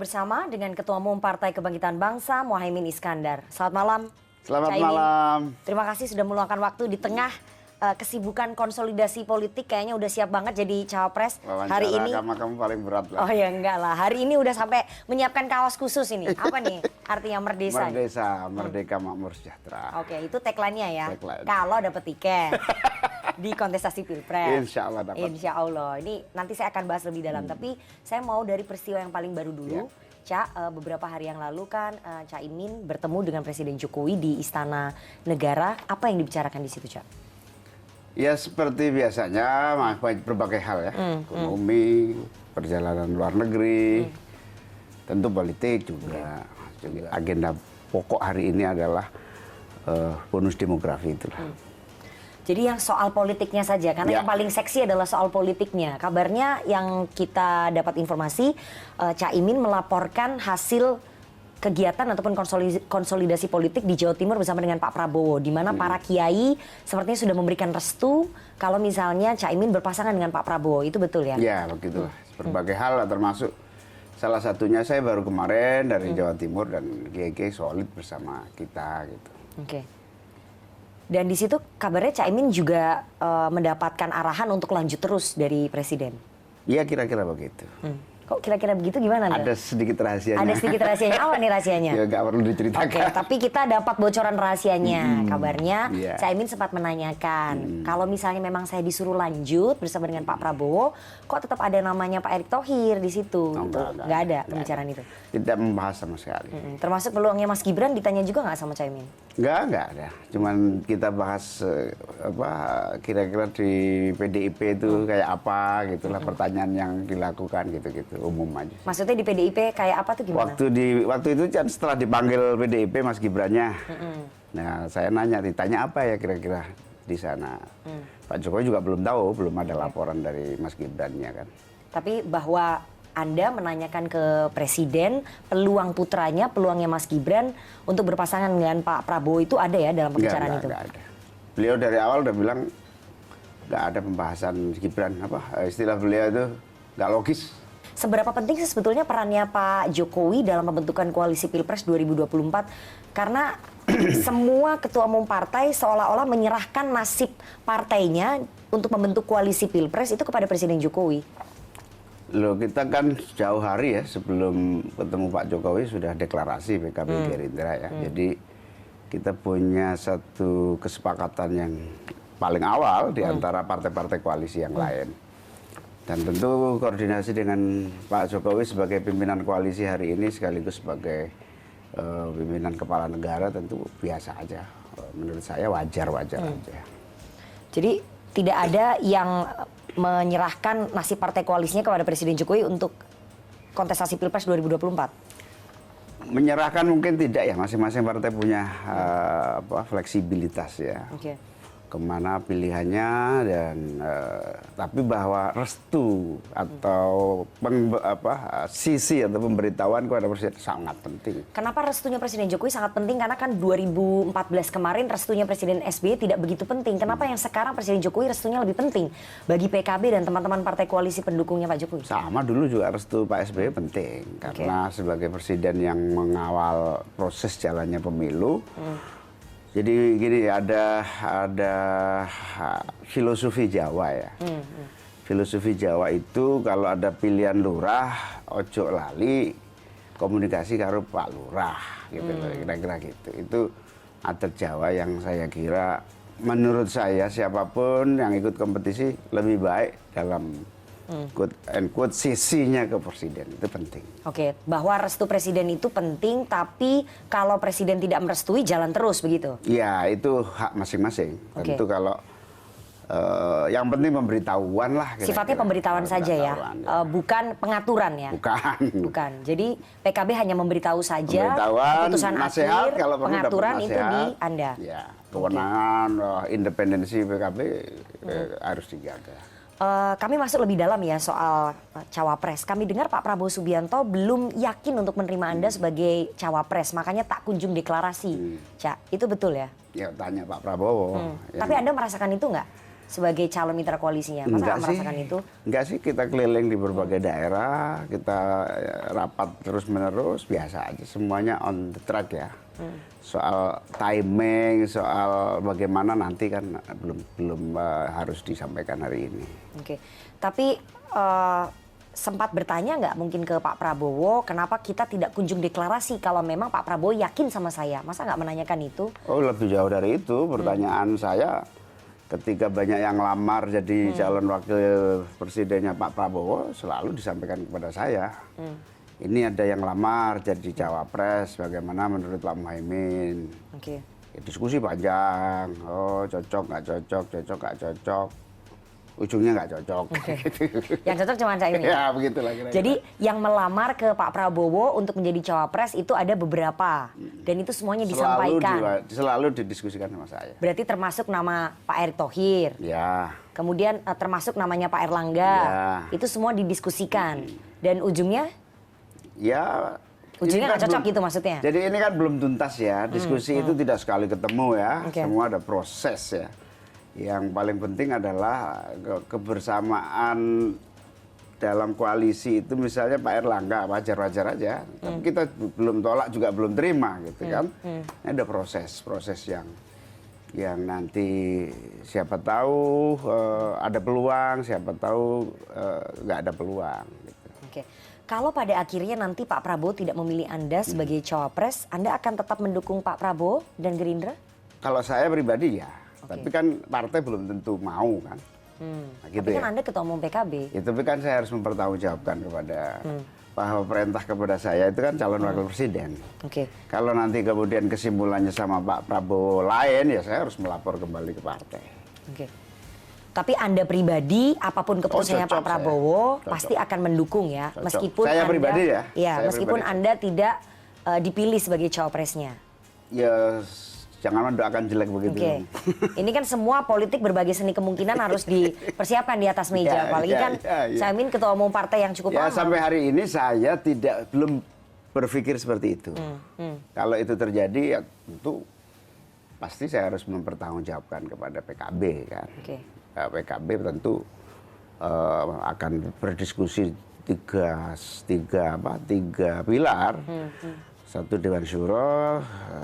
bersama dengan Ketua Umum Partai Kebangkitan Bangsa, Muhaimin Iskandar. Selamat malam. Selamat Caimin. malam. Terima kasih sudah meluangkan waktu di tengah kesibukan konsolidasi politik. Kayaknya udah siap banget jadi cawapres hari ini. Kamu paling berat lah. Oh ya enggak lah. Hari ini udah sampai menyiapkan kaos khusus ini. Apa nih artinya merdesa? Merdesa, merdeka, makmur, sejahtera. Oke, itu tagline-nya ya. Tagline. Kalau dapet tiket di kontestasi Pilpres. Insya Allah dapat. Insya Allah. Ini nanti saya akan bahas lebih dalam. Tapi saya mau dari peristiwa yang paling baru dulu. Ca, beberapa hari yang lalu kan Caimin bertemu dengan Presiden Jokowi di Istana Negara. Apa yang dibicarakan di situ, Ca? Ya seperti biasanya, berbagai hal ya. Ekonomi, perjalanan luar negeri, tentu politik juga. Agenda pokok hari ini adalah bonus demografi itulah. Jadi yang soal politiknya saja, karena yang paling seksi adalah soal politiknya. Kabarnya yang kita dapat informasi, Caimin melaporkan hasil kegiatan ataupun konsolidasi politik di Jawa Timur bersama dengan Pak Prabowo. Di mana para kiai sepertinya sudah memberikan restu kalau misalnya Caimin berpasangan dengan Pak Prabowo. Itu betul ya? Ya begitulah, berbagai hal termasuk salah satunya saya baru kemarin dari Jawa Timur dan kiai-kiai solid bersama kita gitu. Oke. Dan di situ kabarnya Caimin juga mendapatkan arahan untuk lanjut terus dari Presiden. Iya kira-kira begitu. Kok kira-kira begitu gimana? Ada sedikit rahasianya. Ada sedikit rahasianya. Apa nih rahasianya? Ya nggak perlu diceritakan. Oke, tapi kita dapat bocoran rahasianya. Kabarnya Iya. Caimin sempat menanyakan, kalau misalnya memang saya disuruh lanjut bersama dengan Pak Prabowo, kok tetap ada namanya Pak Erick Thohir di situ? Oh, Nggak ada pembicaraan itu. Tidak membahas sama sekali. Termasuk peluangnya Mas Gibran ditanya juga nggak sama Caimin? Nggak ada. Cuman kita bahas kira-kira di PDIP itu kayak apa gitulah pertanyaan yang dilakukan gitu-gitu umum aja. Maksudnya di PDIP kayak apa tuh gimana? Waktu itu kan setelah dipanggil PDIP Mas Gibrannya. Nah, saya ditanya apa ya kira-kira di sana. Pak Jokowi juga belum tahu, belum ada laporan dari Mas Gibrannya kan. Tapi bahwa Anda menanyakan ke Presiden peluang putranya, peluangnya Mas Gibran untuk berpasangan dengan Pak Prabowo itu ada ya dalam pembicaraan itu? Nggak ada. Beliau dari awal udah bilang nggak ada pembahasan Gibran. Istilah beliau itu nggak logis. Seberapa penting sih sebetulnya perannya Pak Jokowi dalam pembentukan koalisi Pilpres 2024? Karena semua ketua umum partai seolah-olah menyerahkan nasib partainya untuk membentuk koalisi Pilpres itu kepada Presiden Jokowi. Loh, kita kan jauh hari ya sebelum ketemu Pak Jokowi sudah deklarasi PKB Gerindra ya. Jadi kita punya satu kesepakatan yang paling awal di antara partai-partai koalisi yang lain. Dan tentu koordinasi dengan Pak Jokowi sebagai pimpinan koalisi hari ini sekaligus sebagai pimpinan kepala negara tentu biasa aja. Menurut saya wajar-wajar aja. Jadi tidak ada yang menyerahkan nasib partai koalisinya kepada Presiden Jokowi untuk kontestasi Pilpres 2024? Menyerahkan mungkin tidak ya, masing-masing partai punya fleksibilitas ya. Kemana pilihannya dan tapi bahwa restu atau sisi atau pemberitahuan kepada Presiden sangat penting. Kenapa restunya Presiden Jokowi sangat penting? Karena kan 2014 kemarin restunya Presiden SBY tidak begitu penting. Kenapa yang sekarang Presiden Jokowi restunya lebih penting bagi PKB dan teman-teman partai koalisi pendukungnya Pak Jokowi? Sama dulu juga restu Pak SBY penting karena sebagai presiden yang mengawal proses jalannya pemilu. Jadi gini, ada filosofi Jawa ya. Filosofi Jawa itu kalau ada pilihan lurah, ojo lali komunikasi karo Pak Lurah gitu loh, kira-kira gitu. Itu adat Jawa yang saya kira menurut saya siapapun yang ikut kompetisi lebih baik dalam quote and quote sisinya ke presiden itu penting. Oke, bahwa restu presiden itu penting, tapi kalau presiden tidak merestui jalan terus begitu? Ya itu hak masing-masing. Tentu kalau yang penting pemberitahuan lah. Sifatnya pemberitahuan saja ya, bukan pengaturan ya? Bukan. Jadi PKB hanya memberitahu saja, keputusan nasihat, akhir, kalau pengaturan nasihat, itu di Anda? Ya, kewenangan, independensi PKB harus dijaga. Kami masuk lebih dalam ya soal cawapres. Kami dengar Pak Prabowo Subianto belum yakin untuk menerima Anda sebagai cawapres, makanya tak kunjung deklarasi. Cak, itu betul ya? Ya tanya Pak Prabowo. Tapi Anda merasakan itu nggak? sebagai calon mitra koalisinya? Masa nggak merasakan itu? Enggak sih, kita keliling di berbagai daerah, kita rapat terus-menerus, biasa aja. Semuanya on the track ya. Soal timing, soal bagaimana nanti kan belum harus disampaikan hari ini. Oke, tapi sempat bertanya nggak mungkin ke Pak Prabowo, kenapa kita tidak kunjung deklarasi kalau memang Pak Prabowo yakin sama saya? Masa nggak menanyakan itu? Oh, lebih jauh dari itu. Pertanyaan saya ketika banyak yang lamar jadi calon wakil presidennya Pak Prabowo, selalu disampaikan kepada saya. Ini ada yang lamar jadi cawapres, bagaimana menurut Pak Muhaimin? Oke. Ya, diskusi panjang, oh cocok nggak cocok, cocok nggak cocok. Ujungnya nggak cocok. Gitu. Yang cocok cuma Caimin. Ya begitulah kira-kira. Jadi yang melamar ke Pak Prabowo untuk menjadi cawapres itu ada beberapa dan itu semuanya disampaikan. Selalu didiskusikan sama saya. Berarti termasuk nama Pak Erick Thohir. Ya. Kemudian termasuk namanya Pak Erlangga. Ya. Itu semua didiskusikan. Dan ujungnya? Ya. Ujungnya nggak kan cocok gitu maksudnya? Jadi ini kan belum tuntas ya. Diskusi itu tidak sekali ketemu ya. Okay. Semua ada proses ya. Yang paling penting adalah kebersamaan dalam koalisi itu, misalnya Pak Erlangga wajar-wajar aja. Tapi kita belum tolak juga belum terima gitu kan. Ini ada proses yang nanti siapa tahu ada peluang, siapa tahu nggak ada peluang. Gitu. Oke. Kalau pada akhirnya nanti Pak Prabowo tidak memilih Anda sebagai cawapres, Anda akan tetap mendukung Pak Prabowo dan Gerindra? Kalau saya pribadi ya. Oke. Tapi kan partai belum tentu mau kan. Nah, gitu Tapi ya. kan Anda ketua umum PKB. Ya, tapi kan saya harus mempertanggungjawabkan kepada bahwa perintah kepada saya itu kan calon wakil presiden. Oke. Kalau nanti kemudian kesimpulannya sama Pak Prabowo lain, ya saya harus melapor kembali ke partai. Oke. Tapi Anda pribadi, apapun keputusannya cocok Pak Prabowo, saya. pasti akan mendukung ya, Cocok. meskipun Saya Anda, pribadi ya. Iya, Saya meskipun pribadi. Anda tidak dipilih sebagai cawapresnya. Ya jangan mendoakan jelek begitu. Oke. Ini kan semua politik berbagai seni kemungkinan harus dipersiapkan di atas meja. Ya, Apalagi ya, kan ya. Caimin ketua umum partai yang cukup Ya lama. sampai hari ini saya belum berpikir seperti itu. Kalau itu terjadi ya tentu pasti saya harus mempertanggungjawabkan kepada PKB kan. Oke. PKB tentu akan berdiskusi tiga pilar. Satu Dewan Syuro,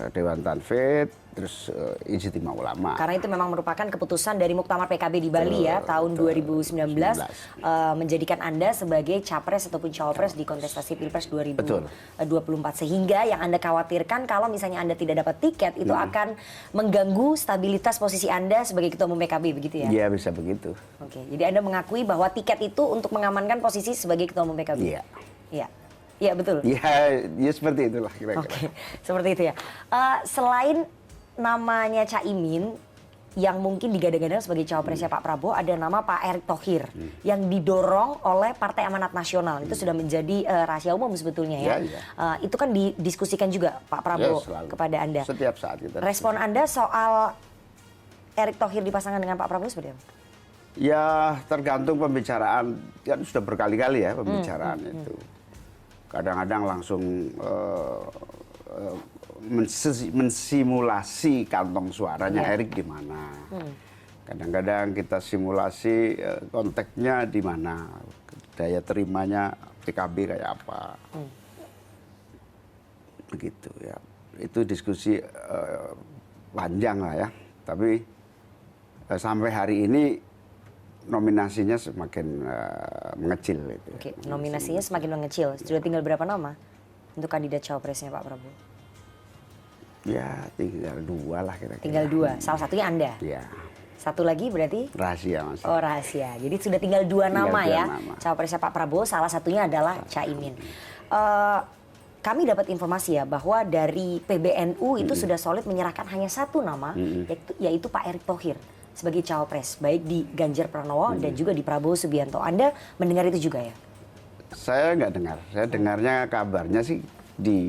Dewan Tanfid, terus Ijtima Ulama. Karena itu memang merupakan keputusan dari Muktamar PKB di Bali ya tahun 2019 menjadikan Anda sebagai capres ataupun cawapres di kontestasi Pilpres 2024. Sehingga yang Anda khawatirkan kalau misalnya Anda tidak dapat tiket itu akan mengganggu stabilitas posisi Anda sebagai ketua umum PKB begitu ya? Iya bisa begitu. Oke, jadi Anda mengakui bahwa tiket itu untuk mengamankan posisi sebagai ketua umum PKB? Iya. Iya. Iya betul. Ya seperti itulah kira-kira. Oke, seperti itu ya. Selain namanya Caimin yang mungkin digadang-gadang sebagai cawapresnya Pak Prabowo, ada nama Pak Erick Thohir yang didorong oleh Partai Amanat Nasional. Itu sudah menjadi rahasia umum sebetulnya ya. Itu kan didiskusikan juga Pak Prabowo kepada Anda. Setiap saat kita. Respon Anda soal Erick Thohir dipasangkan dengan Pak Prabowo seperti apa? Ya tergantung pembicaraan, kan sudah berkali-kali ya pembicaraan itu. Kadang-kadang langsung mensimulasi kantong suaranya Erick di mana. Kadang-kadang kita simulasi konteksnya di mana, daya terimanya PKB kayak apa. Begitu ya. Itu diskusi panjang lah ya. Tapi sampai hari ini nominasinya semakin mengecil. Itu. Oke, nominasinya semakin mengecil. Sudah tinggal berapa nama untuk kandidat cawapresnya Pak Prabowo? Ya tinggal 2 lah kira-kira. Tinggal 2, salah satunya Anda? Iya. Satu lagi berarti? Rahasia Mas. Oh rahasia, jadi sudah tinggal 2 nama ya. Nama. Cawapresnya Pak Prabowo, salah satunya adalah Caimin. Kami dapat informasi ya bahwa dari PBNU itu sudah solid menyerahkan hanya 1 nama, yaitu Pak Erick Thohir sebagai cawapres, baik di Ganjar Pranowo dan juga di Prabowo Subianto. Anda mendengar itu juga ya? Saya nggak dengar. Saya dengarnya kabarnya sih di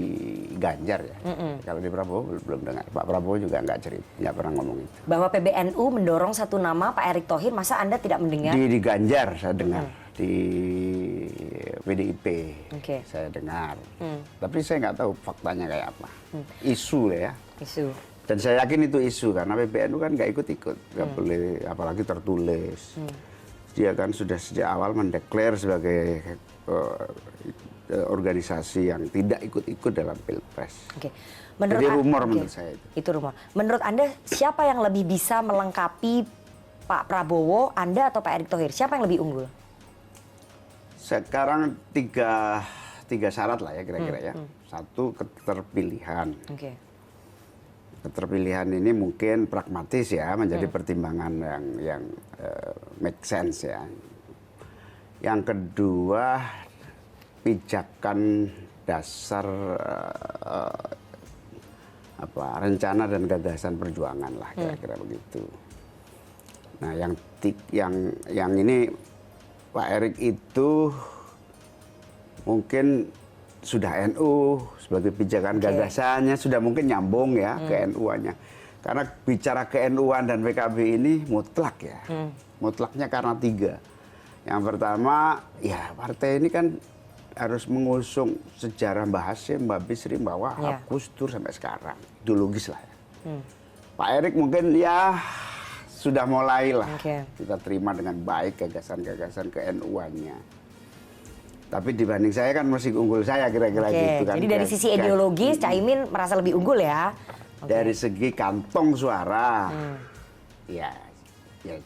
Ganjar ya. Kalau di Prabowo belum dengar. Pak Prabowo juga nggak pernah ngomong itu. Bahwa PBNU mendorong 1 nama Pak Erick Thohir, masa Anda tidak mendengar? Di Ganjar saya dengar. Di PDIP saya dengar. Tapi saya nggak tahu faktanya kayak apa. Isu lah ya. Isu. Dan saya yakin itu isu karena PBNU kan nggak ikut-ikut, nggak boleh apalagi tertulis. Dia kan sudah sejak awal mendeklar sebagai organisasi yang tidak ikut-ikut dalam pilpres. Oke. Jadi rumor menurut saya itu. Itu rumor. Menurut Anda siapa yang lebih bisa melengkapi Pak Prabowo, Anda atau Pak Erick Thohir? Siapa yang lebih unggul? Sekarang tiga syarat lah ya kira-kira ya. Satu, keterpilihan. Oke. Keterpilihan ini mungkin pragmatis ya, menjadi pertimbangan yang make sense ya. Yang kedua, pijakan dasar rencana dan gagasan perjuangan lah kira-kira begitu. Nah, yang ini Pak Erick itu mungkin sudah NU sebagai pijakan gagasannya sudah mungkin nyambung ya ke NU-nya. Karena bicara ke NU-an dan PKB ini mutlak ya. Mutlaknya karena 3. Yang pertama, ya partai ini kan harus mengusung sejarah Mbah Hashim, Mbah Bisri, bahwa Gus Dur sampai sekarang. Ideologis lah ya. Pak Erick mungkin ya sudah mulai lah kita terima dengan baik gagasan-gagasan ke NU-nya. Tapi dibanding saya kan masih unggul saya kira-kira gitu kan. Jadi dari sisi ideologis Caimin merasa lebih unggul ya? Dari segi kantong suara, ya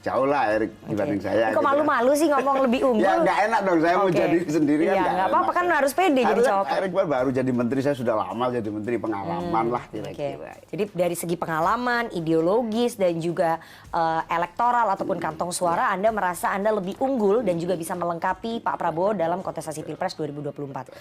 jauh lah Erick dibanding saya. Kok malu-malu sih ngomong lebih unggul? Ya nggak enak dong, saya mau jadi sendiri kan. Iya nggak apa-apa kan harus pede jadi cawapres. Erick baru jadi menteri, saya sudah lama jadi menteri, pengalaman lah kira-kira. Jadi dari segi pengalaman, ideologis dan juga elektoral ataupun kantong suara, Anda merasa Anda lebih unggul dan juga bisa melengkapi Pak Prabowo dalam kontestasi Pilpres 2024.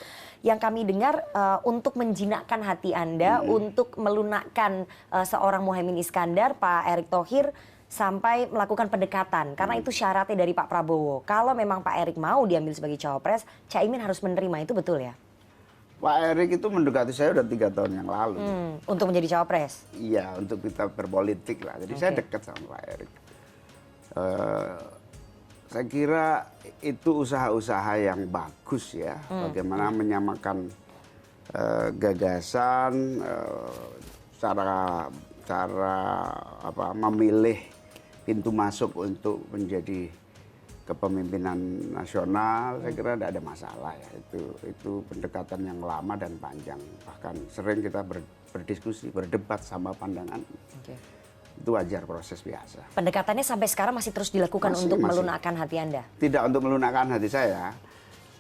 Yang kami dengar untuk menjinakkan hati Anda, untuk melunakkan seorang Muhaimin Iskandar, Pak Erick Thohir sampai melakukan pendekatan karena itu syaratnya dari Pak Prabowo. Kalau memang Pak Erick mau diambil sebagai cawapres, Caimin harus menerima, itu betul ya? Pak Erick itu mendekati saya udah 3 tahun yang lalu. Untuk menjadi cawapres? Iya, untuk kita berpolitik lah. Jadi saya dekat sama Pak Erick. Saya kira itu usaha-usaha yang bagus ya. Bagaimana menyamakan gagasan, cara memilih pintu masuk untuk menjadi kepemimpinan nasional, saya kira tidak ada masalah ya. Itu pendekatan yang lama dan panjang. Bahkan sering kita berdiskusi, berdebat sama pandangan. Itu wajar, proses biasa. Pendekatannya sampai sekarang masih terus dilakukan untuk melunakkan hati Anda? Tidak untuk melunakkan hati saya.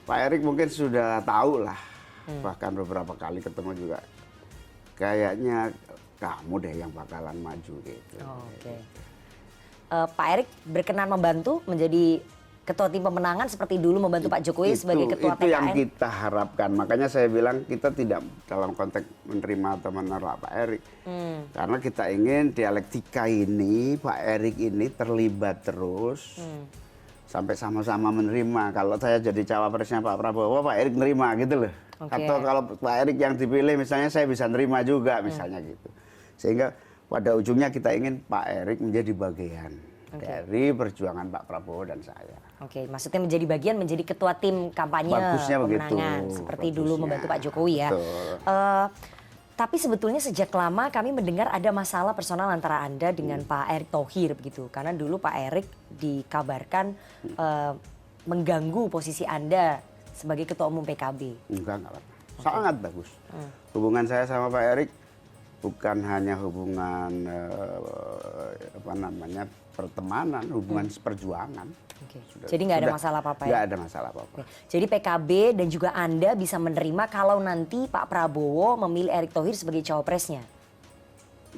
Pak Erick mungkin sudah tahu lah. Bahkan beberapa kali ketemu juga. Kayaknya kamu deh yang bakalan maju gitu. Pak Erick berkenan membantu menjadi ketua tim pemenangan seperti dulu membantu Pak Jokowi sebagai ketua TKN? Itu yang kita harapkan. Makanya saya bilang kita tidak dalam konteks menerima atau menolak Pak Erick. Karena kita ingin dialektika ini, Pak Erick ini terlibat terus. Sampai sama-sama menerima. Kalau saya jadi cawapresnya Pak Prabowo, Pak Erick nerima gitu loh. Atau kalau Pak Erick yang dipilih misalnya saya bisa nerima juga misalnya gitu. Sehingga pada ujungnya kita ingin Pak Erick menjadi bagian dari perjuangan Pak Prabowo dan saya. Maksudnya menjadi bagian, menjadi ketua tim kampanye pemenangan seperti dulu membantu Pak Jokowi ya. Tapi sebetulnya sejak lama kami mendengar ada masalah personal antara Anda dengan Pak Erick Thohir begitu. Karena dulu Pak Erick dikabarkan mengganggu posisi Anda sebagai ketua umum PKB. Enggak pernah. Sangat bagus. Hubungan saya sama Pak Erick bukan hanya hubungan pertemanan, hubungan seperjuangan. Jadi nggak ada masalah apa-apa ya? Nggak ada masalah apa-apa. Jadi PKB dan juga Anda bisa menerima kalau nanti Pak Prabowo memilih Erick Thohir sebagai cawapresnya?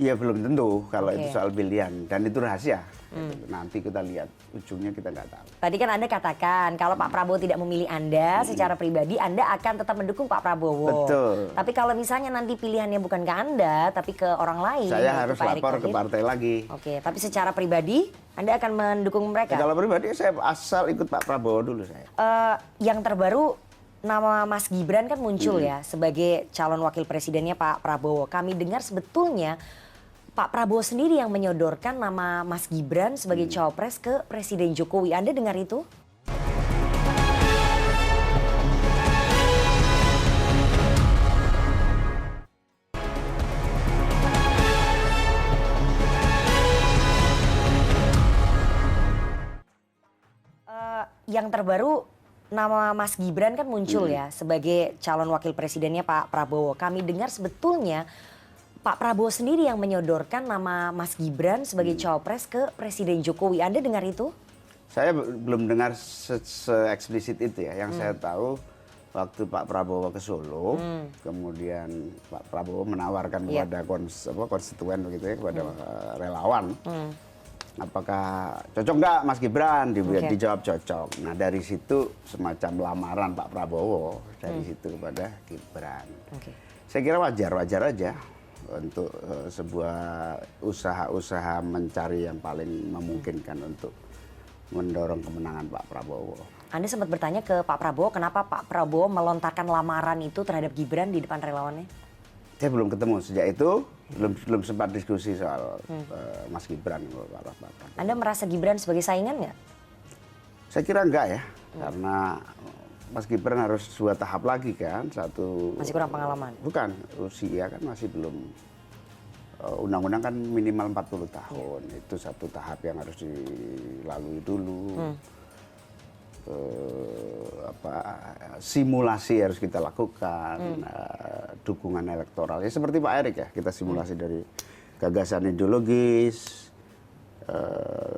Ya belum tentu kalau itu soal pilihan dan itu rahasia. Nanti kita lihat ujungnya, kita nggak tahu. Tadi kan Anda katakan kalau Pak Prabowo tidak memilih Anda secara pribadi, Anda akan tetap mendukung Pak Prabowo. Betul. Tapi kalau misalnya nanti pilihannya bukan ke Anda tapi ke orang lain, saya harus Pak lapor ke partai lagi. Tapi secara pribadi Anda akan mendukung mereka? Kalau pribadi saya asal ikut Pak Prabowo dulu saya. Yang terbaru nama Mas Gibran kan muncul ya sebagai calon wakil presidennya Pak Prabowo. Kami dengar sebetulnya Pak Prabowo sendiri yang menyodorkan nama Mas Gibran sebagai cawapres ke Presiden Jokowi. Anda dengar itu? yang terbaru nama Mas Gibran kan muncul ya sebagai calon wakil presidennya Pak Prabowo. Kami dengar sebetulnya Pak Prabowo sendiri yang menyodorkan nama Mas Gibran sebagai cawapres ke Presiden Jokowi. Anda dengar itu? Saya belum dengar se-eksplisit itu ya. Yang saya tahu waktu Pak Prabowo ke Solo, kemudian Pak Prabowo menawarkan kepada konstituen begitu ya, kepada relawan, apakah cocok nggak Mas Gibran? Dijawab cocok. Nah dari situ semacam lamaran Pak Prabowo dari situ kepada Gibran. Saya kira wajar aja untuk sebuah usaha-usaha mencari yang paling memungkinkan untuk mendorong kemenangan Pak Prabowo. Anda sempat bertanya ke Pak Prabowo, kenapa Pak Prabowo melontarkan lamaran itu terhadap Gibran di depan relawannya? Saya belum ketemu sejak itu, belum sempat diskusi soal Mas Gibran. Anda merasa Gibran sebagai saingan nggak? Saya kira enggak ya, karena Mas Gibran harus 2 tahap lagi kan, masih kurang pengalaman. Bukan, usia kan masih belum. Undang-undang kan minimal 40 tahun, itu 1 tahap yang harus dilalui dulu. Simulasi harus kita lakukan, dukungan elektoral ya seperti Pak Erik ya, kita simulasi dari gagasan ideologis,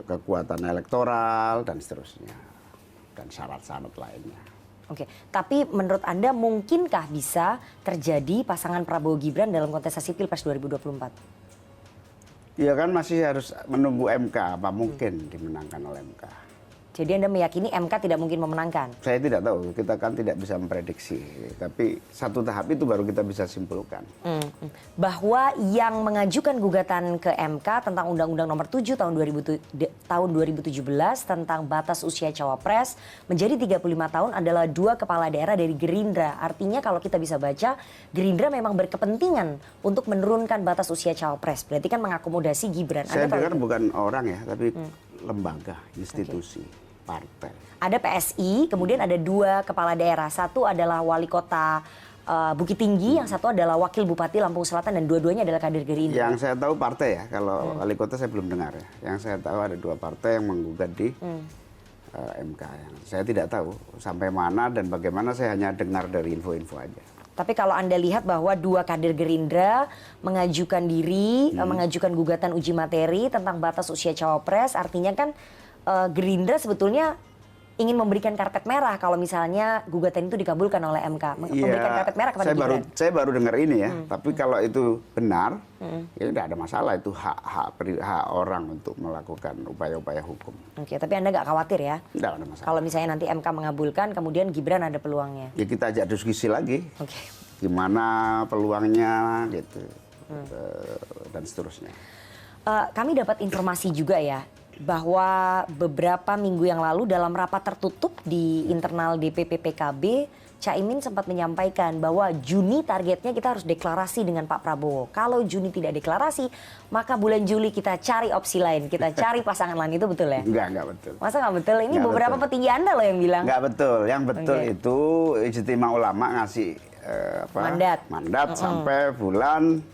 kekuatan elektoral dan seterusnya, dan syarat-syarat lainnya. Oke, tapi menurut Anda mungkinkah bisa terjadi pasangan Prabowo Gibran dalam kontestasi Pilpres 2024? Ya kan masih harus menunggu MK, apa mungkin dimenangkan oleh MK. Jadi Anda meyakini MK tidak mungkin memenangkan? Saya tidak tahu, kita kan tidak bisa memprediksi. Tapi 1 tahap itu baru kita bisa simpulkan. Bahwa yang mengajukan gugatan ke MK tentang Undang-Undang Nomor 7 tahun 2017 tentang batas usia cawapres menjadi 35 tahun adalah 2 kepala daerah dari Gerindra. Artinya kalau kita bisa baca, Gerindra memang berkepentingan untuk menurunkan batas usia cawapres. Berarti kan mengakomodasi Gibran. Saya dengar bukan orang ya, tapi lembaga, institusi. Partai. Ada PSI, kemudian ada 2 kepala daerah. Satu adalah wali kota Bukit Tinggi, yang satu adalah wakil bupati Lampung Selatan, dan dua-duanya adalah kader Gerindra. Yang saya tahu partai ya, kalau wali kota saya belum dengar ya. Yang saya tahu ada 2 partai yang menggugat di MK. Saya tidak tahu sampai mana dan bagaimana, saya hanya dengar dari info-info aja. Tapi kalau Anda lihat bahwa 2 kader Gerindra mengajukan diri, mengajukan gugatan uji materi tentang batas usia cawapres, artinya kan Gerindra sebetulnya ingin memberikan karpet merah kalau misalnya gugatan itu dikabulkan oleh MK. Memberikan karpet merah kepada Gibran. Saya baru dengar ini ya, tapi kalau itu benar, ya tidak ada masalah, itu hak orang untuk melakukan upaya-upaya hukum. Oke, tapi Anda nggak khawatir ya? Tidak ada masalah. Kalau misalnya nanti MK mengabulkan, kemudian Gibran ada peluangnya? Ya kita ajak diskusi lagi. Oke. Gimana peluangnya gitu, dan seterusnya. Kami dapat informasi juga ya, bahwa beberapa minggu yang lalu dalam rapat tertutup di internal DPP PKB, Caimin sempat menyampaikan bahwa Juni targetnya kita harus deklarasi dengan Pak Prabowo. Kalau Juni tidak deklarasi, maka bulan Juli kita cari opsi lain, kita cari pasangan lain. Itu betul ya? Enggak betul. Masa nggak betul? Ini Nggak beberapa betul. petinggi Anda loh yang bilang. Nggak betul, yang betul itu Ijtima Ulama ngasih mandat sampai bulan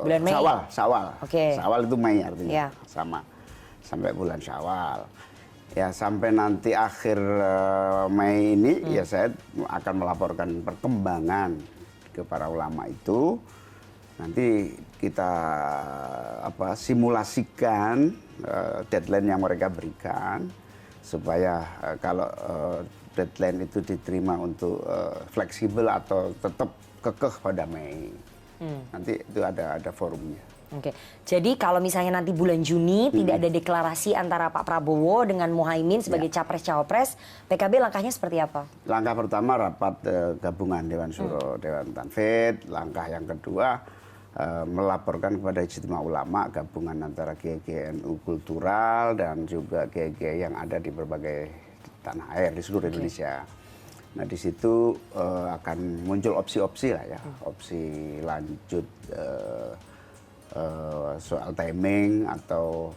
bulan Mei. Syawal. Okay. Syawal itu Mei artinya. Sama sampai bulan Syawal. Ya sampai nanti akhir Mei ini ya saya akan melaporkan perkembangan ke para ulama itu. Nanti kita simulasikan deadline yang mereka berikan supaya kalau deadline itu diterima untuk fleksibel atau tetap kekeh pada Mei. Nanti itu ada forumnya. Oke, jadi kalau misalnya nanti bulan Juni tidak ada deklarasi antara Pak Prabowo dengan Muhaimin sebagai capres-cawapres, PKB langkahnya seperti apa? Langkah pertama rapat gabungan Dewan Syuro, Dewan Tanfid. Langkah yang kedua melaporkan kepada Ijtima Ulama, gabungan antara kiai-kiai NU kultural dan juga kiai-kiai yang ada di berbagai tanah air di seluruh Indonesia. Nah di situ akan muncul opsi-opsi lah ya, opsi lanjut soal timing atau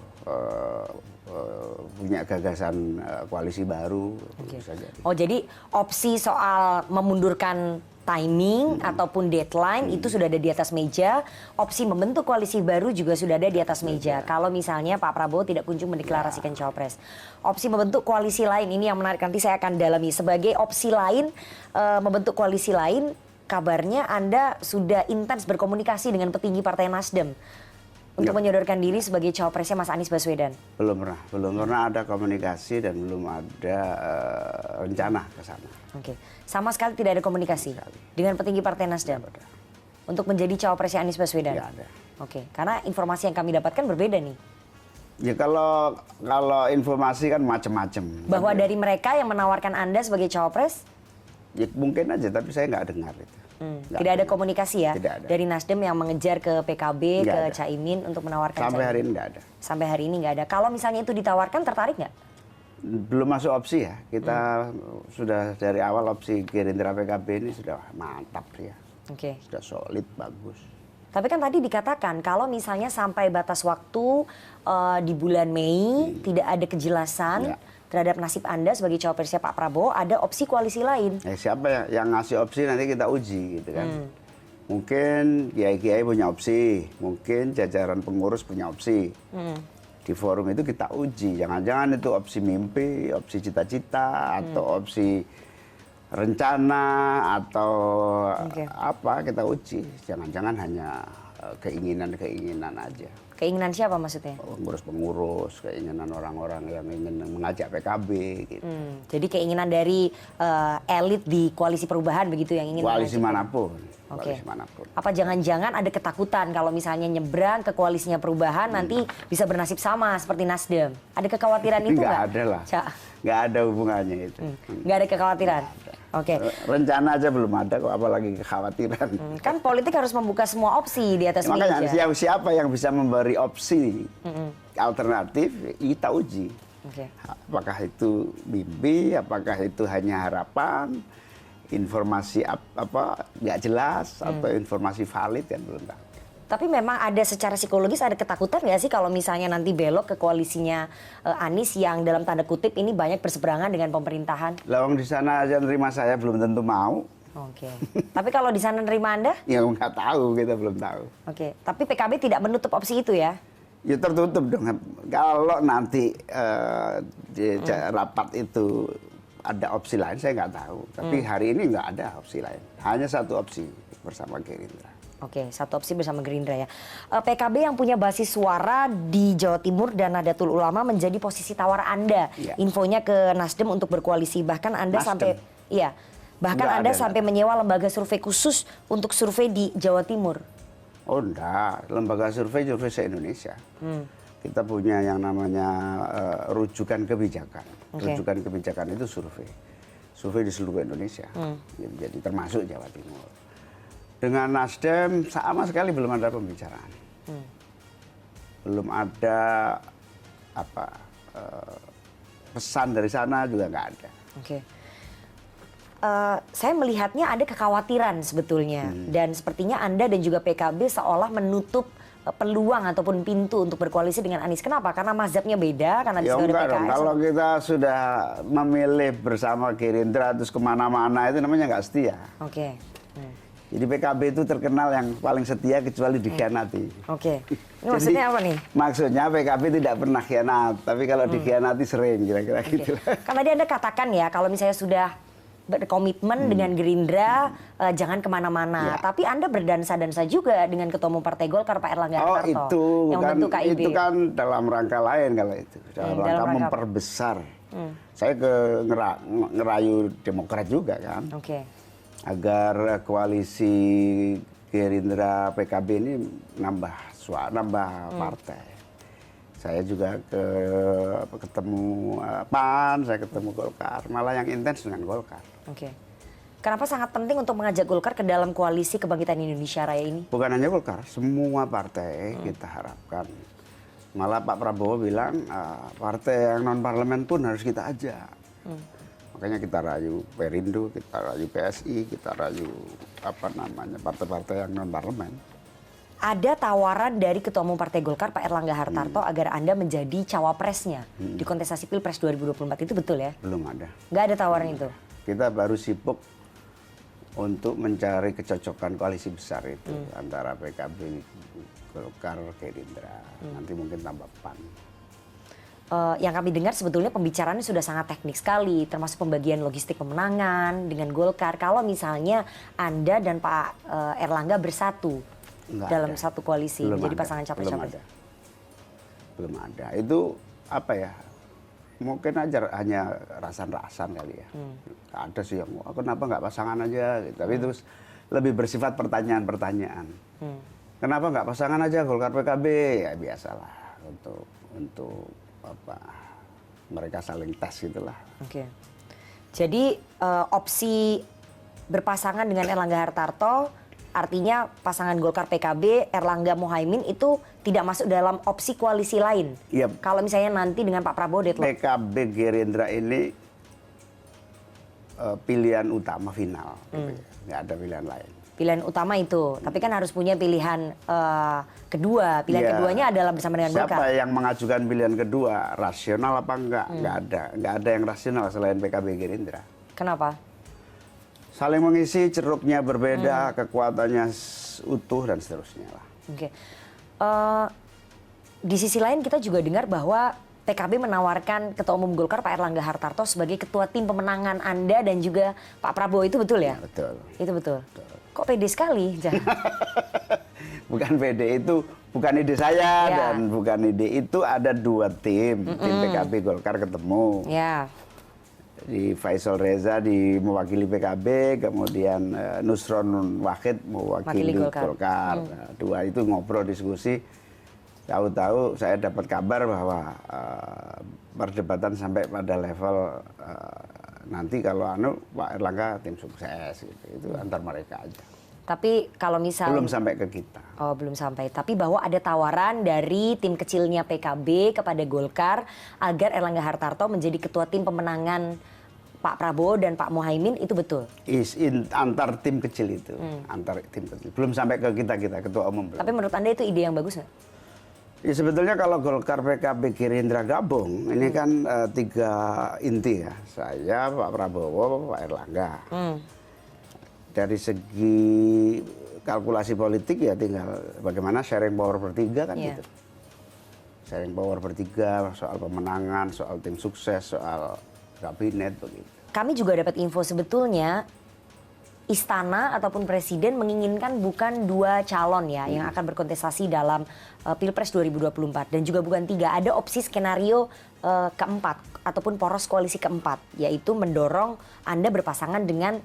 punya gagasan koalisi baru. Oh jadi opsi soal memundurkan timing ataupun deadline itu sudah ada di atas meja, opsi membentuk koalisi baru juga sudah ada di atas meja. Kalau misalnya Pak Prabowo tidak kunjung mendeklarasikan cawapres. Opsi membentuk koalisi lain ini yang menarik, nanti saya akan dalami. Sebagai opsi lain, membentuk koalisi lain, kabarnya Anda sudah intens berkomunikasi dengan petinggi Partai Nasdem untuk menyodorkan diri sebagai cawapresnya Mas Anies Baswedan. Belum pernah ada komunikasi dan belum ada rencana ke sana. Oke, sama sekali tidak ada komunikasi dengan petinggi Partai Nasdem untuk menjadi cawapresnya Anies Baswedan. Tidak ada. Oke, karena informasi yang kami dapatkan berbeda nih. Ya kalau informasi kan macam-macam. Bahwa dari mereka yang menawarkan Anda sebagai cawapres? Ya mungkin aja, tapi saya nggak dengar itu. Tidak ada komunikasi ya Tidak ada. dari Nasdem yang mengejar ke PKB, Nggak ke ada. Caimin untuk menawarkan. Sampai Caimin. hari ini nggak ada. Sampai hari ini nggak ada. Kalau misalnya itu ditawarkan, tertarik nggak? Belum masuk opsi ya. Kita sudah dari awal opsi Gerindra PKB ini sudah mantap ya. Oke. Sudah solid, bagus. Tapi kan tadi dikatakan kalau misalnya sampai batas waktu di bulan Mei tidak ada kejelasan Ya. terhadap nasib Anda sebagai cawapresnya Pak Prabowo, ada opsi koalisi lain. Siapa yang ngasih opsi nanti kita uji gitu kan. Mungkin kiai-kiai punya opsi, mungkin jajaran pengurus punya opsi. Di forum itu kita uji, jangan-jangan itu opsi mimpi, opsi cita-cita, atau opsi rencana, atau apa kita uji. Jangan-jangan hanya keinginan-keinginan aja. Keinginan siapa maksudnya? Pengurus-pengurus, keinginan orang-orang yang ingin mengajak PKB gitu. Jadi keinginan dari elit di koalisi perubahan begitu yang ingin Koalisi mengajak. manapun. Oke. Koalisi manapun. Apa jangan-jangan ada ketakutan kalau misalnya nyebrang ke koalisinya perubahan nanti bisa bernasib sama seperti Nasdem? Ada kekhawatiran itu nggak? Nggak ada lah. Ca? Nggak ada hubungannya itu. Nggak ada kekhawatiran? Oke. Rencana aja belum ada kok, apalagi kekhawatiran. Kan politik harus membuka semua opsi di atas Makanya meja. siapa yang bisa memberi opsi alternatif, kita uji. Oke. Apakah itu mimpi, apakah itu hanya harapan, informasi apa nggak jelas, atau informasi valid kan belum tahu. Tapi memang ada secara psikologis ada ketakutan nggak sih kalau misalnya nanti belok ke koalisinya Anies yang dalam tanda kutip ini banyak berseberangan dengan pemerintahan? Lawang di sana aja nerima saya belum tentu mau. Oke. Tapi kalau di sana nerima Anda? Ya nggak tahu, kita belum tahu. Oke. Tapi PKB tidak menutup opsi itu ya? Ya tertutup dong. Kalau nanti di rapat itu ada opsi lain, saya nggak tahu. Tapi hari ini nggak ada opsi lain. Hanya satu opsi bersama Gerindra. Oke, satu opsi bersama Gerindra ya. PKB yang punya basis suara di Jawa Timur dan Nahdlatul Ulama menjadi posisi tawar Anda. Ya. Infonya ke Nasdem untuk berkoalisi. Bahkan Anda Nasdem. bahkan Nggak Anda ada, sampai menyewa lembaga survei khusus untuk survei di Jawa Timur. Oh enggak, lembaga survei se-Indonesia. Kita punya yang namanya rujukan kebijakan. Oke. Rujukan kebijakan itu survei. Survei di seluruh Indonesia. Jadi termasuk Jawa Timur. Dengan Nasdem sama sekali belum ada pembicaraan. Belum ada pesan dari sana juga nggak ada. Oke. Saya melihatnya ada kekhawatiran sebetulnya dan sepertinya Anda dan juga PKB seolah menutup peluang ataupun pintu untuk berkoalisi dengan Anies. Kenapa? Karena mazhabnya beda, karena di Ya situ ada enggak PKS. dong, kalau kita sudah memilih bersama Gerindra terus kemana-mana itu namanya nggak setia. Oke. Jadi PKB itu terkenal yang paling setia kecuali dikhianati. Oke. Ini maksudnya apa nih? Maksudnya PKB tidak pernah khianat, tapi kalau dikhianati sering kira-kira gitu. Kan tadi Anda katakan ya kalau misalnya sudah berkomitmen dengan Gerindra jangan kemana-mana. Ya. Tapi Anda berdansa-dansa juga dengan Ketua Umum Partai Golkar Pak Erlangga Oh Hartarto itu yang kan, membentuk KIB. itu kan dalam rangka lain kalau itu. Dalam dalam rangka rangka- memperbesar. Saya ngerayu Demokrat juga kan. Oke. Agar koalisi Gerindra PKB ini nambah partai. Saya juga ketemu PAN, saya ketemu Golkar, malah yang intens dengan Golkar. Oke. Kenapa sangat penting untuk mengajak Golkar ke dalam koalisi kebangkitan Indonesia Raya ini? Bukan hanya Golkar, semua partai kita harapkan. Malah Pak Prabowo bilang partai yang non parlemen pun harus kita ajak. Makanya kita rayu Perindo, kita rayu PSI, kita rayu partai-partai yang non parlemen. Ada tawaran dari Ketua Umum Partai Golkar Pak Erlangga Hartarto agar Anda menjadi cawapresnya di kontestasi Pilpres 2024, itu betul ya? Belum ada. Nggak ada tawaran itu? Kita baru sibuk untuk mencari kecocokan koalisi besar itu antara PKB, Golkar, Gerindra, nanti mungkin tambah PAN. Yang kami dengar sebetulnya pembicaraannya sudah sangat teknik sekali, termasuk pembagian logistik pemenangan dengan Golkar. Kalau misalnya Anda dan Pak Erlangga bersatu dalam satu koalisi menjadi pasangan capres-capres. Belum ada. Itu apa ya? Mungkin aja hanya rasan-rasan kali ya. Ada sih yang kenapa nggak pasangan aja? Gitu. Tapi itu lebih bersifat pertanyaan-pertanyaan. Kenapa nggak pasangan aja Golkar PKB? Ya biasalah untuk apa mereka saling tes gitulah. Oke. Jadi opsi berpasangan dengan Erlangga Hartarto artinya pasangan Golkar PKB Erlangga Mohaimin itu tidak masuk dalam opsi koalisi lain. Yep. Kalau misalnya nanti dengan Pak Prabowo deadlock. PKB Gerindra ini pilihan utama final. Nggak ada pilihan lain. Pilihan utama itu, tapi kan harus punya pilihan kedua. Pilihan keduanya adalah bersama dengan Golkar. Siapa yang mengajukan pilihan kedua? Rasional apa enggak? Nggak ada yang rasional selain PKB Gerindra. Kenapa? Saling mengisi, ceruknya berbeda, kekuatannya utuh dan seterusnya lah. Oke. Di sisi lain kita juga dengar bahwa PKB menawarkan Ketua Umum Golkar Pak Erlangga Hartarto sebagai Ketua Tim Pemenangan Anda dan juga Pak Prabowo, itu betul ya? Betul. Itu betul. Kok pede sekali? Bukan pede, itu bukan ide saya dan bukan ide itu, ada dua tim, tim PKB Golkar ketemu. Ya. Di Faisal Reza mewakili PKB, kemudian Nusron Wahid mewakili Golkar. Dua itu ngobrol diskusi. Tahu-tahu saya dapat kabar bahwa perdebatan sampai pada level nanti kalau Pak Erlangga tim sukses gitu. Itu antar mereka aja. Tapi kalau misalnya belum sampai ke kita. Oh, belum sampai. Tapi bahwa ada tawaran dari tim kecilnya PKB kepada Golkar agar Erlangga Hartarto menjadi ketua tim pemenangan Pak Prabowo dan Pak Mohaimin, itu betul? Antar tim kecil itu, antar tim kecil. Belum sampai ke kita ketua umum. Tapi menurut Anda itu ide yang bagus nggak? Ya sebetulnya kalau Golkar, PKB, Gerindra gabung, ini kan tiga inti ya. Saya, Pak Prabowo, Pak Erlangga. Dari segi kalkulasi politik ya tinggal bagaimana sharing power bertiga kan gitu. Sharing power bertiga, soal pemenangan, soal tim sukses, soal kabinet begitu. Kami juga dapat info sebetulnya istana ataupun presiden menginginkan bukan dua calon ya yang akan berkontestasi dalam Pilpres 2024 dan juga bukan tiga. Ada opsi skenario keempat ataupun poros koalisi keempat, yaitu mendorong Anda berpasangan dengan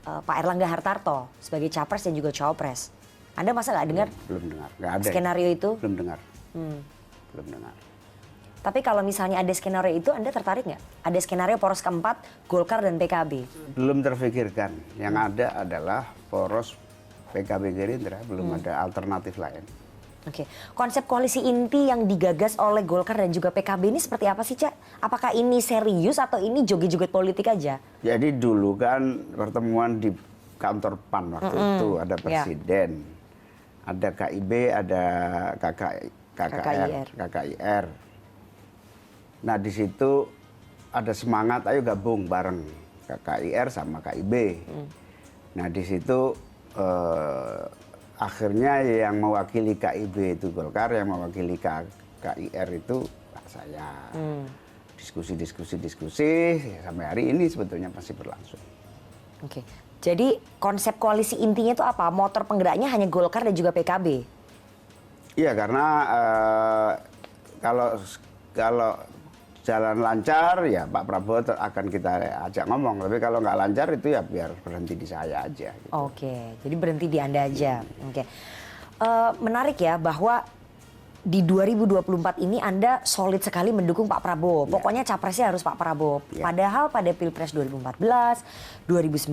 Pak Erlangga Hartarto sebagai capres dan juga cawapres. Anda masa nggak dengar? Belum dengar. Nggak ada. Skenario itu? Belum dengar. Belum dengar. Tapi kalau misalnya ada skenario itu, Anda tertarik nggak? Ada skenario poros keempat, Golkar dan PKB? Belum terfikirkan. Yang ada adalah poros PKB Gerindra, belum ada alternatif lain. Oke. Konsep koalisi inti yang digagas oleh Golkar dan juga PKB ini seperti apa sih, Cak? Apakah ini serius atau ini joget-joget politik aja? Jadi dulu kan pertemuan di kantor PAN waktu itu, ada presiden, ada KIB, ada KKIR. Nah di situ ada semangat, ayo gabung bareng KKIR sama KIB. Nah di situ akhirnya yang mewakili KIB itu Golkar, yang mewakili KIR itu saya. Diskusi sampai hari ini sebetulnya masih berlangsung. Oke. Jadi konsep koalisi intinya itu apa? Motor penggeraknya hanya Golkar dan juga PKB? Iya karena kalau jalan lancar ya Pak Prabowo akan kita ajak ngomong, tapi kalau nggak lancar itu ya biar berhenti di saya aja. Gitu. Oke, jadi berhenti di Anda aja. Oke, menarik ya bahwa di 2024 ini Anda solid sekali mendukung Pak Prabowo. Pokoknya capresnya harus Pak Prabowo. Padahal pada Pilpres 2014, 2019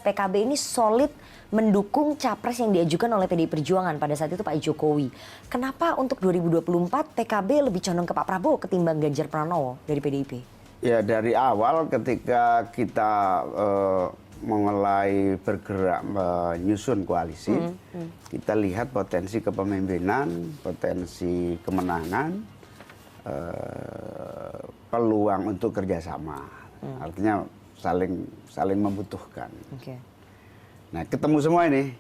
PKB ini solid mendukung capres yang diajukan oleh PDI Perjuangan pada saat itu Pak Jokowi. Kenapa untuk 2024 PKB lebih condong ke Pak Prabowo ketimbang Ganjar Pranowo dari PDIP? Ya dari awal ketika kita mulai bergerak menyusun koalisi, kita lihat potensi kepemimpinan, potensi kemenangan, peluang untuk kerjasama. Artinya saling membutuhkan. Nah, ketemu semua ini.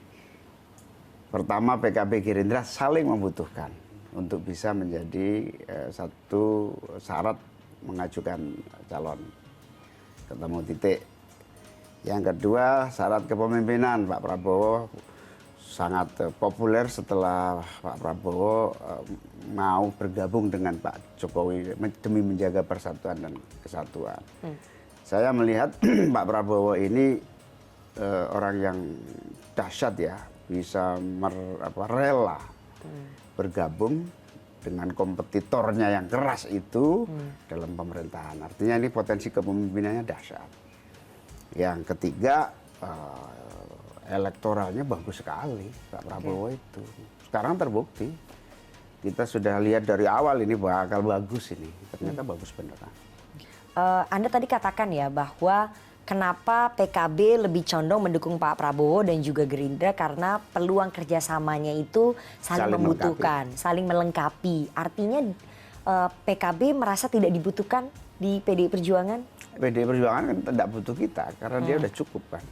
Pertama, PKB Gerindra saling membutuhkan untuk bisa menjadi satu syarat mengajukan calon. Ketemu titik. Yang kedua, syarat kepemimpinan. Pak Prabowo sangat populer setelah Pak Prabowo mau bergabung dengan Pak Jokowi demi menjaga persatuan dan kesatuan. Saya melihat Pak Prabowo ini orang yang dahsyat ya, bisa rela bergabung dengan kompetitornya yang keras itu dalam pemerintahan. Artinya ini potensi kepemimpinannya dahsyat. Yang ketiga, elektoralnya bagus sekali Pak Prabowo itu. Sekarang terbukti. Kita sudah lihat dari awal ini bakal bagus ini. Ternyata bagus beneran. Anda tadi katakan ya bahwa kenapa PKB lebih condong mendukung Pak Prabowo dan juga Gerindra karena peluang kerjasamanya itu saling membutuhkan, saling melengkapi. Artinya PKB merasa tidak dibutuhkan di PDI Perjuangan? PDI Perjuangan kan tidak butuh kita karena dia udah cukup kan.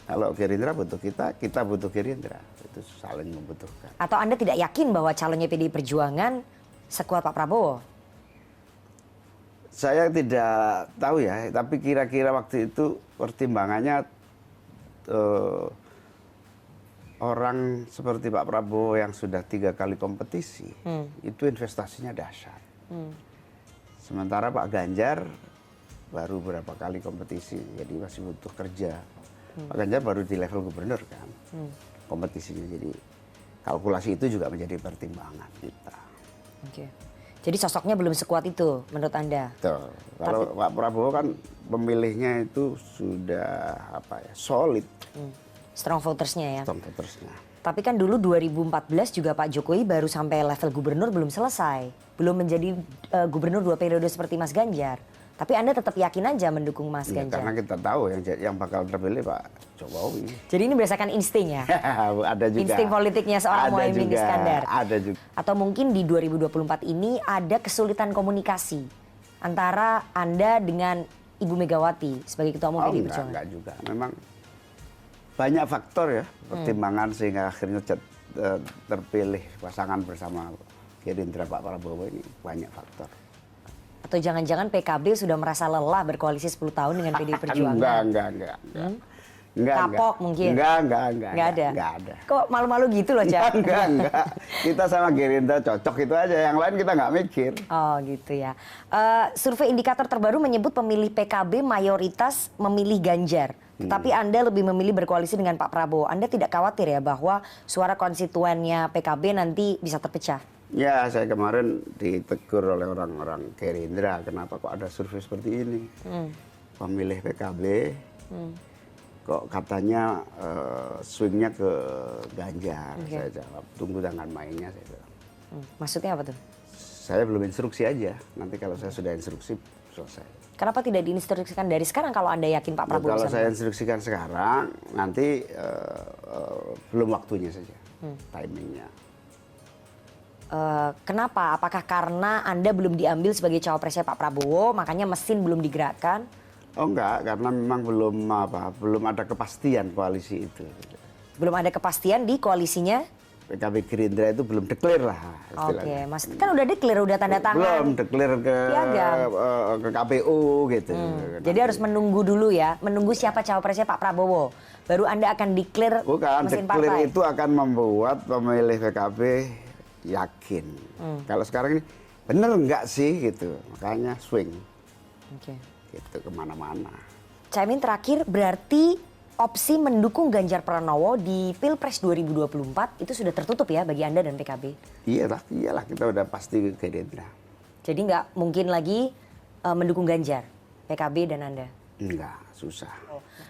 Kalau Gerindra butuh kita butuh Gerindra. Itu saling membutuhkan. Atau Anda tidak yakin bahwa calonnya PDI Perjuangan sekuat Pak Prabowo? Saya tidak tahu ya, tapi kira-kira waktu itu pertimbangannya orang seperti Pak Prabowo yang sudah 3 kali kompetisi, itu investasinya dahsyat. Sementara Pak Ganjar baru berapa kali kompetisi, jadi masih butuh kerja. Pak Ganjar baru di level gubernur kan, kompetisinya. Jadi kalkulasi itu juga menjadi pertimbangan kita. Jadi sosoknya belum sekuat itu menurut Anda? Betul. Kalau Pak Prabowo kan pemilihnya itu sudah solid. Strong votersnya ya? Strong votersnya. Tapi kan dulu 2014 juga Pak Jokowi baru sampai level gubernur belum selesai. Belum menjadi gubernur 2 periode seperti Mas Ganjar. Tapi Anda tetap yakin aja mendukung Mas Ganjar? Karena kita tahu yang bakal terpilih Pak Jokowi. Jadi ini berdasarkan insting ya? Ada juga. Insting politiknya seorang Muhaimin Iskandar. Ada juga. Atau mungkin di 2024 ini ada kesulitan komunikasi antara Anda dengan Ibu Megawati sebagai Ketua Umum PDI Perjuangan? Enggak juga. Memang banyak faktor ya pertimbangan sehingga akhirnya terpilih pasangan bersama Gerindra Pak Prabowo ini banyak faktor. Atau jangan-jangan PKB sudah merasa lelah berkoalisi 10 tahun dengan PDI Perjuangan? Enggak. Kapok mungkin? Enggak ada. Kok malu-malu gitu loh, Cak? Enggak. Kita sama Gerindra cocok itu aja, yang lain kita nggak mikir. Oh gitu ya. Survei indikator terbaru menyebut pemilih PKB mayoritas memilih Ganjar. Tetapi Anda lebih memilih berkoalisi dengan Pak Prabowo. Anda tidak khawatir ya bahwa suara konstituennya PKB nanti bisa terpecah? Ya, saya kemarin ditegur oleh orang-orang Gerindra, kenapa kok ada survei seperti ini? Pemilih PKB, kok katanya swingnya ke Ganjar. Saya jawab, tunggu tangan mainnya. Saya bilang. Maksudnya apa tuh? Saya belum instruksi aja, nanti kalau saya sudah instruksi, selesai. Kenapa tidak diinstruksikan dari sekarang kalau Anda yakin Pak Prabowo? Kalau saya instruksikan sekarang, nanti belum waktunya saja, timingnya. Kenapa? Apakah karena Anda belum diambil sebagai cawapresnya Pak Prabowo, makanya mesin belum digerakkan? Oh enggak, karena memang belum ada kepastian koalisi itu. Belum ada kepastian di koalisinya? PKB Gerindra itu belum declare lah. Oke, Mas kan udah declare, udah tanda tangan. Belum declare ke KPU gitu. Jadi harus menunggu dulu ya, menunggu siapa cawapresnya Pak Prabowo. Baru Anda akan declare mesin declare partai. itu akan membuat pemilih PKB yakin. Kalau sekarang ini bener nggak sih gitu, makanya swing. Gitu kemana-mana. Caimin terakhir berarti opsi mendukung Ganjar Pranowo di Pilpres 2024 itu sudah tertutup ya bagi Anda dan PKB? Iyalah kita udah pasti ke Gerindra. Jadi nggak mungkin lagi mendukung Ganjar, PKB dan Anda? Enggak, susah.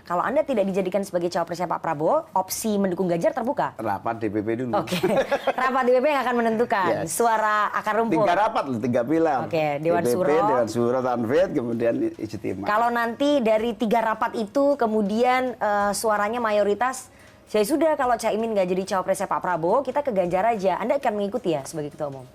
Kalau Anda tidak dijadikan sebagai cawapresnya Pak Prabowo, opsi mendukung Ganjar terbuka? Rapat DPP dulu. Oke, rapat DPP yang akan menentukan suara akar rumput. 3 rapat loh, 3 pilar. Oke, Dewan DPP, Suro. Dewan Suro, Tanfid, kemudian Ijtima. Kalau nanti dari 3 rapat itu kemudian suaranya mayoritas, ya sudah kalau Caimin nggak jadi cawapresnya Pak Prabowo, kita ke Ganjar aja. Anda akan mengikuti ya sebagai Ketua Umum?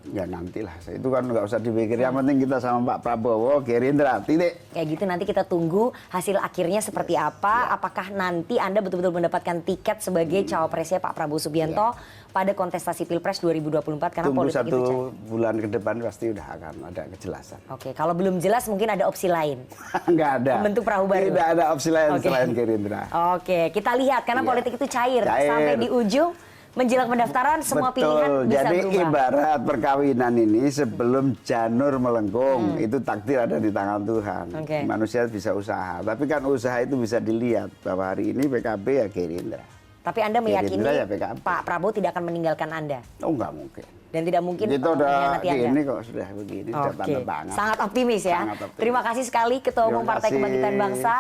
Ya nantilah, itu kan nggak usah dipikir. Yang penting kita sama Pak Prabowo, Gerindra, titik. Kayak gitu nanti kita tunggu hasil akhirnya seperti apa. Apakah nanti Anda betul-betul mendapatkan tiket sebagai cawapresnya Pak Prabowo Subianto pada kontestasi Pilpres 2024 karena Tunggu politik itu satu bulan ke depan pasti udah akan ada kejelasan. Oke, kalau belum jelas mungkin ada opsi lain. Nggak ada. Membentuk perahu baru. Tidak ada opsi lain selain Gerindra. Oke, kita lihat karena politik itu cair. Cair. Sampai di ujung menjelang pendaftaran semua pilihan bisa Jadi berubah. ibarat perkawinan ini sebelum janur melengkung, itu takdir ada di tangan Tuhan. Oke. Manusia bisa usaha, tapi kan usaha itu bisa dilihat bahwa hari ini PKB ya Gerindra. Tapi Anda meyakini Gerindra ya PKB. Pak Prabowo tidak akan meninggalkan Anda Oh nggak mungkin. dan tidak mungkin Itu udah mengkhianati Anda. gini kok sudah begini, sudah Oke, tanda tangan. sangat optimis ya. Sangat optimis. Terima kasih sekali Ketua Umum Terima Partai kasih. Kebangkitan Bangsa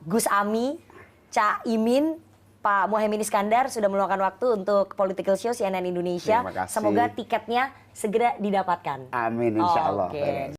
Gus Ami, Cak Imin, Pak Muhaimin Iskandar sudah meluangkan waktu untuk Political Show CNN Indonesia. Terima kasih. Semoga tiketnya segera didapatkan. Amin insya Allah. Oke.